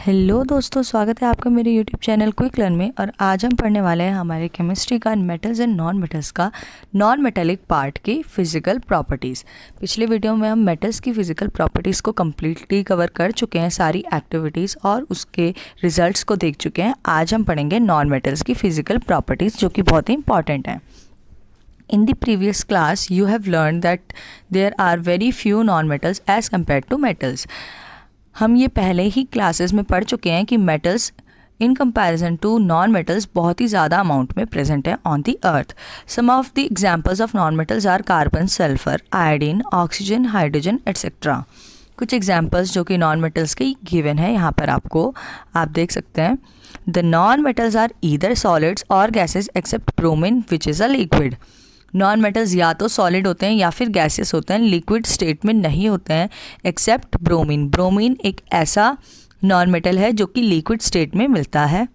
Hello दोस्तों, स्वागत है आपका मेरे यूट्यूब चैनल क्विक लर्न में। और आज हम पढ़ने वाले हैं हमारे केमिस्ट्री का मेटल्स एंड नॉन मेटल्स का नॉन मेटेलिक पार्ट की फ़िज़िकल प्रॉपर्टीज़। पिछले वीडियो में हम मेटल्स की फ़िज़िकल प्रॉपर्टीज़ को कम्प्लीटली कवर कर चुके हैं, सारी एक्टिविटीज़ और उसके रिजल्ट्स को देख चुके हैं। आज हम पढ़ेंगे नॉन मेटल्स की फ़िज़िकल प्रॉपर्टीज़, जो कि बहुत ही इंपॉर्टेंट है। In the previous class, you have learned that there are very few non-metals as compared to metals. हम ये पहले ही क्लासेस में पढ़ चुके हैं कि metals in comparison to non metals बहुत ही ज़्यादा अमाउंट में प्रेजेंट है on the earth. Some of the examples of non metals are carbon, sulphur, iodine, oxygen, hydrogen etcetera. कुछ एग्जांपल्स जो कि नॉन मेटल्स के गिवन है यहाँ पर आपको आप देख सकते हैं। The non metals are either solids और gases except bromine which is a liquid. Non metals या तो सॉलिड होते हैं या फिर गैसेस होते हैं, लिक्विड स्टेट में नहीं होते हैं एक्सेप्ट ब्रोमीन। ब्रोमीन एक ऐसा नॉन मेटल है जो कि लिक्विड स्टेट में मिलता है,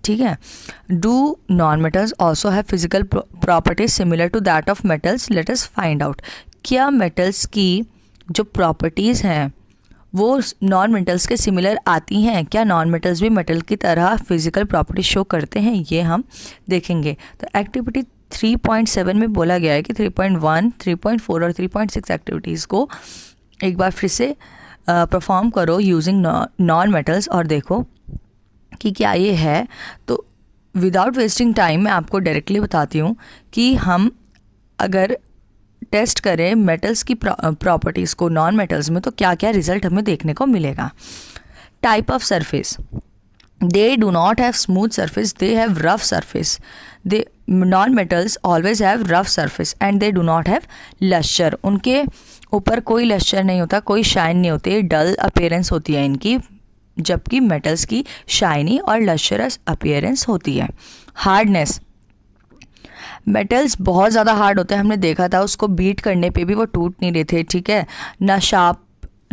ठीक है। Do non metals also have physical properties similar to that of metals? Let us find out. क्या मेटल्स की जो प्रॉपर्टीज़ हैं वो नॉन मेटल्स के सिमिलर आती हैं? क्या नॉन मेटल्स भी मेटल की तरह फिजिकल प्रॉपर्टीज शो करते हैं? ये हम देखेंगे। तो एक्टिविटी 3.7 में बोला गया है कि 3.1, 3.4 और 3.6 एक्टिविटीज़ को एक बार फिर से परफॉर्म करो यूजिंग नॉन मेटल्स और देखो कि क्या ये है। तो विदाउट वेस्टिंग टाइम मैं आपको डायरेक्टली बताती हूँ कि हम अगर टेस्ट करें मेटल्स की प्रॉपर्टीज़ को नॉन मेटल्स में तो क्या क्या रिजल्ट हमें देखने को मिलेगा। Type of surface, they do not have smooth surface, they have rough surface. They non-metals always have rough surface and they do not have luster. उनके ऊपर कोई luster नहीं होता, कोई शाइन नहीं होती, डल अपीयरेंस होती है इनकी, जबकि मेटल्स की शाइनी और लस्टरस अपीयरेंस होती है। हार्डनेस, मेटल्स बहुत ज़्यादा हार्ड होते हैं, हमने देखा था, उसको बीट करने पे भी वो टूट नहीं रहे थे, ठीक है ना, शार्प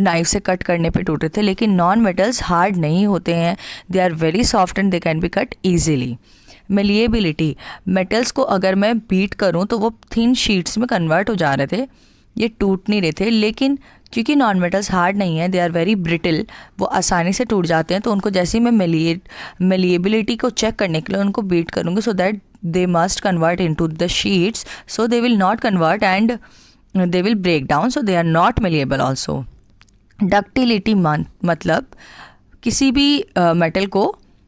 नाइफ से कट करने पे टूटे थे। लेकिन नॉन मेटल्स हार्ड नहीं होते हैं, they are very soft and they can be cut easily. Malleability, metals को अगर मैं बीट करूं तो वो थिन शीट्स में कन्वर्ट हो जा रहे थे, ये टूट नहीं रहे थे। लेकिन क्योंकि नॉन मेटल्स हार्ड नहीं है, दे आर वेरी ब्रिटल, वो आसानी से टूट जाते हैं। तो उनको जैसे ही मैं मेलिएबिलिटी को चेक करने के लिए उनको बीट करूँगी, so that they must convert into the sheets, so they will not convert and they will break down, so they are not malleable also. Ductility मतलब किसी भी मेटल को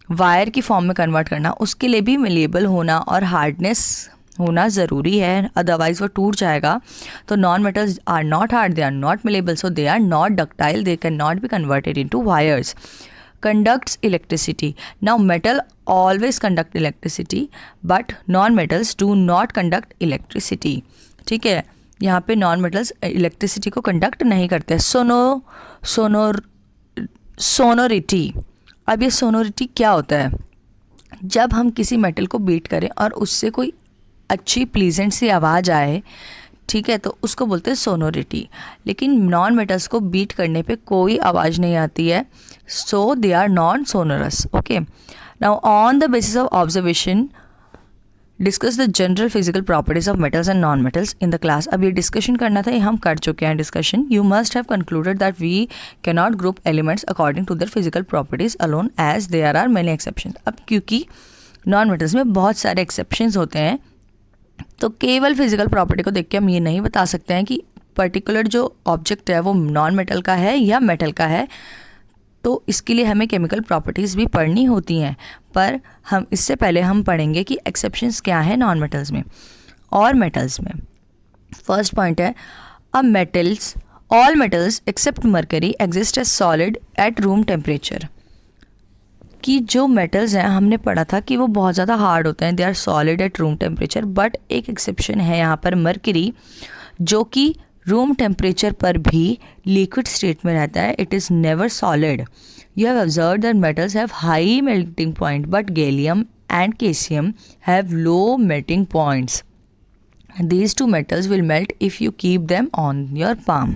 वायर की फॉर्म में कन्वर्ट करना, उसके लिए भी मेलिएबल होना और हार्डनेस होना ज़रूरी है, अदरवाइज वो टूट जाएगा। तो non metals are not hard, they are not malleable, so they are not ductile, they can not be converted into wires. Conducts electricity, now metal always conduct electricity but non metals do not conduct electricity, ठीक है। यहाँ पे non metals electricity को conduct नहीं करते। Sonority, अब ये sonority क्या होता है? जब हम किसी मेटल को बीट करें और उससे कोई अच्छी प्लीजेंट सी आवाज़ आए, ठीक है, तो उसको बोलते हैं सोनोरिटी। लेकिन नॉन मेटल्स को बीट करने पे कोई आवाज़ नहीं आती है, so they are non sonorous. Okay, now on the basis of observation discuss the general physical properties of metals and non metals in the class. अब ये डिस्कशन करना था, ये हम कर चुके हैं discussion. You must have concluded that we can not group elements according to their physical properties alone as there are many exceptions. अब क्योंकि नॉन मेटल्स में बहुत सारे एक्सेप्शंस होते हैं, तो केवल फिजिकल प्रॉपर्टी को देख के हम ये नहीं बता सकते हैं कि पर्टिकुलर जो ऑब्जेक्ट है वो नॉन मेटल का है या मेटल का है। तो इसके लिए हमें केमिकल प्रॉपर्टीज़ भी पढ़नी होती हैं, पर हम इससे पहले हम पढ़ेंगे कि एक्सेप्शंस क्या है नॉन मेटल्स में और मेटल्स में। फर्स्ट पॉइंट है, अब metals, all metals except mercury exist as solid at room temperature. कि जो मेटल्स हैं हमने पढ़ा था कि वो बहुत ज़्यादा हार्ड होते हैं, they are solid at room temperature, but एक एक्सेप्शन है यहाँ पर मरकरी, जो कि रूम टेम्परेचर पर भी लिक्विड स्टेट में रहता है, it is never solid. You have observe that metals have high melting point but gallium and caesium have low melting points. These two metals will melt if you keep them on your palm.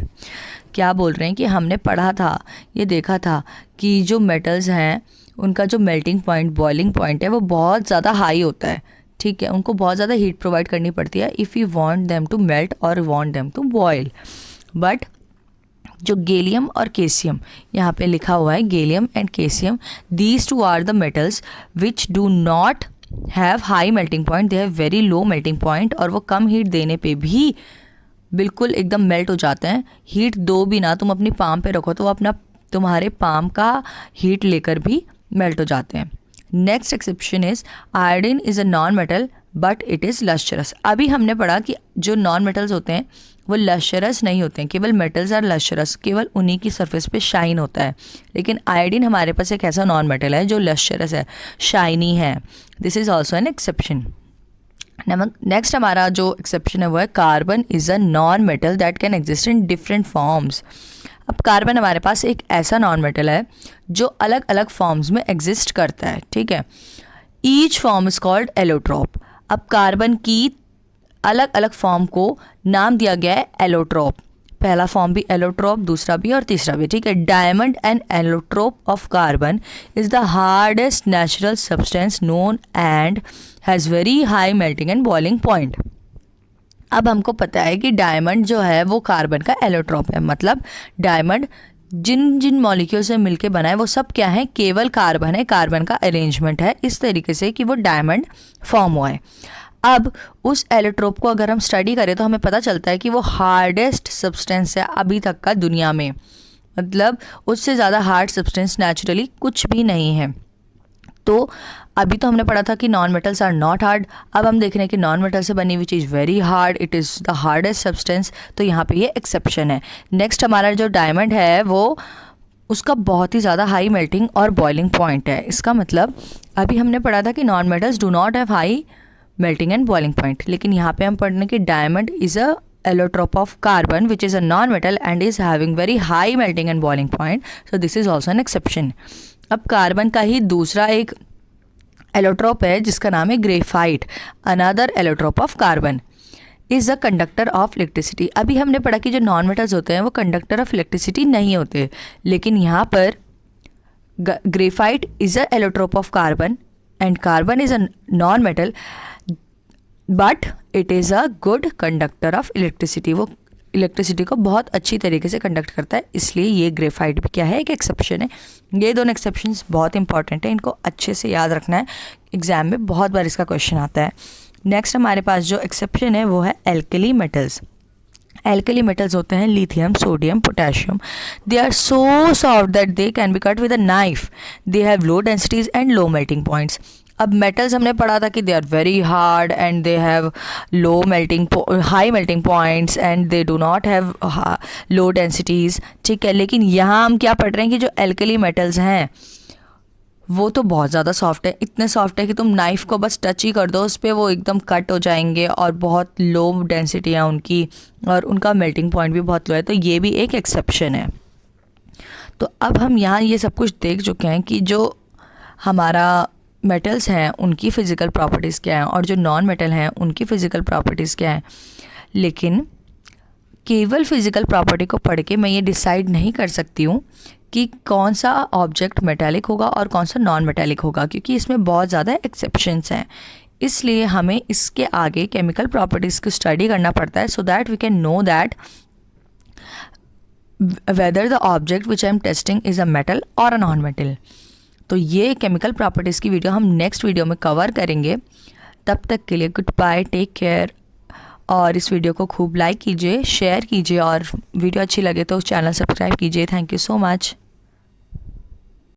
क्या बोल रहे हैं कि हमने पढ़ा था, ये देखा था कि जो मेटल्स हैं उनका जो मेल्टिंग पॉइंट, बॉइलिंग पॉइंट है, वो बहुत ज़्यादा हाई होता है, ठीक है। उनको बहुत ज़्यादा हीट प्रोवाइड करनी पड़ती है if you want them to melt और want them to boil. But जो गैलियम और केसियम, यहाँ पे लिखा हुआ है gallium and caesium, these two are the metals which do not have high melting point, they have very low melting point, और वो कम हीट देने पे भी बिल्कुल एकदम मेल्ट हो जाते हैं। हीट दो भी ना, तुम अपनी पाम पे रखो तो वो अपना तुम्हारे पाम का हीट लेकर भी मेल्ट हो जाते हैं। Next exception is iodine is a non metal but it is lustrous. अभी हमने पढ़ा कि जो नॉन मेटल्स होते हैं वो लश्चरस नहीं होते हैं, केवल मेटल्स आर लश्चरस, केवल उन्हीं की सरफेस पे शाइन होता है। लेकिन आयोडीन हमारे पास एक ऐसा नॉन मेटल है जो लश्चरस है, शाइनी है। This is also an exception. Next हमारा जो एक्सेप्शन है वो है carbon is a non metal that can exist in different forms. अब कार्बन हमारे पास एक ऐसा नॉन मेटल है जो अलग अलग फॉर्म्स में एग्जिस्ट करता है, ठीक है। Each form is called allotrope. अब कार्बन की अलग अलग फॉर्म को नाम दिया गया है एलोट्रॉप। पहला फॉर्म भी एलोट्रॉप, दूसरा भी और तीसरा भी, ठीक है। Diamond and allotrope of carbon is the hardest natural substance known and has very high melting and boiling point. अब हमको पता है कि डायमंड जो है वो कार्बन का एलोट्रॉप है, मतलब डायमंड जिन जिन मॉलिक्यूल से मिलके बना है वो सब क्या है, केवल कार्बन है, कार्बन का अरेंजमेंट है इस तरीके से कि वो डायमंड फॉर्म हुआ है। अब उस एलोट्रोप को अगर हम स्टडी करें तो हमें पता चलता है कि वो हार्डेस्ट सब्सटेंस है अभी तक का दुनिया में, मतलब उससे ज़्यादा हार्ड सब्सटेंस नेचुरली कुछ भी नहीं है। तो अभी तो हमने पढ़ा था कि non metals are not hard, अब हम देख रहे हैं कि नॉन मेटल से बनी हुई चीज़ very hard, it is the hardest substance, तो यहाँ पे ये एक्सेप्शन है। नेक्स्ट हमारा जो डायमंड है वो उसका बहुत ही ज़्यादा हाई मेल्टिंग और बॉइलिंग पॉइंट है। इसका मतलब अभी हमने पढ़ा था कि non metals do not have high melting and boiling point, लेकिन यहाँ पे हम पढ़ने कि diamond is a allotrope of carbon which is a non metal and is having very high melting and boiling point, so this is also an exception. अब carbon का ही दूसरा एक एलोट्रोप है जिसका नाम है graphite, another allotrope of carbon is a conductor of electricity. अभी हमने पढ़ा कि जो नॉन मेटल्स होते हैं वो कंडक्टर ऑफ इलेक्ट्रिसिटी नहीं होते, लेकिन यहाँ पर graphite is a allotrope of carbon and carbon is a non metal but it is a good conductor of electricity. वो इलेक्ट्रिसिटी को बहुत अच्छी तरीके से कंडक्ट करता है, इसलिए ये ग्रेफाइट भी क्या है, एक एक्सेप्शन है। ये दोनों एक्सेप्शंस बहुत इंपॉर्टेंट है, इनको अच्छे से याद रखना है, एग्जाम में बहुत बार इसका क्वेश्चन आता है। नेक्स्ट हमारे पास जो एक्सेप्शन है वो है एल्कली मेटल्स। एल्कली मेटल्स होते हैं lithium, sodium, potassium. They are so soft that they can be cut with a knife, they have low densities and low melting points. अब मेटल्स हमने पढ़ा था कि they are very hard and they have low melting high melting points and they do not have low densities, ठीक है। लेकिन यहाँ हम क्या पढ़ रहे हैं कि जो एल्कली मेटल्स हैं वो तो बहुत ज़्यादा सॉफ्ट है, इतने सॉफ्ट है कि तुम नाइफ़ को बस टच ही कर दो उस पर वो एकदम कट हो जाएंगे, और बहुत लो डेंसिटी है उनकी और उनका मेल्टिंग पॉइंट भी बहुत लो है, तो ये भी एक एक्सेप्शन है। तो अब हम यहाँ ये सब कुछ देख चुके हैं कि जो हमारा मेटल्स हैं उनकी फ़िज़िकल प्रॉपर्टीज़ क्या हैं और जो नॉन मेटल हैं उनकी फ़िज़िकल प्रॉपर्टीज़ क्या हैं। लेकिन केवल फ़िज़िकल प्रॉपर्टी को पढ़ के मैं ये डिसाइड नहीं कर सकती हूँ कि कौन सा ऑब्जेक्ट मेटालिक होगा और कौन सा नॉन मेटालिक होगा, क्योंकि इसमें बहुत ज़्यादा एक्सेप्शंस हैं। इसलिए हमें इसके आगे केमिकल प्रॉपर्टीज़ की स्टडी करना पड़ता है, so that we can know that whether the object which I am testing is a metal और अ नॉन मेटल। तो ये केमिकल प्रॉपर्टीज़ की वीडियो हम नेक्स्ट वीडियो में कवर करेंगे। तब तक के लिए गुड बाय, टेक केयर, और इस वीडियो को खूब लाइक कीजिए, शेयर कीजिए, और वीडियो अच्छी लगे तो चैनल सब्सक्राइब कीजिए। Thank you so much.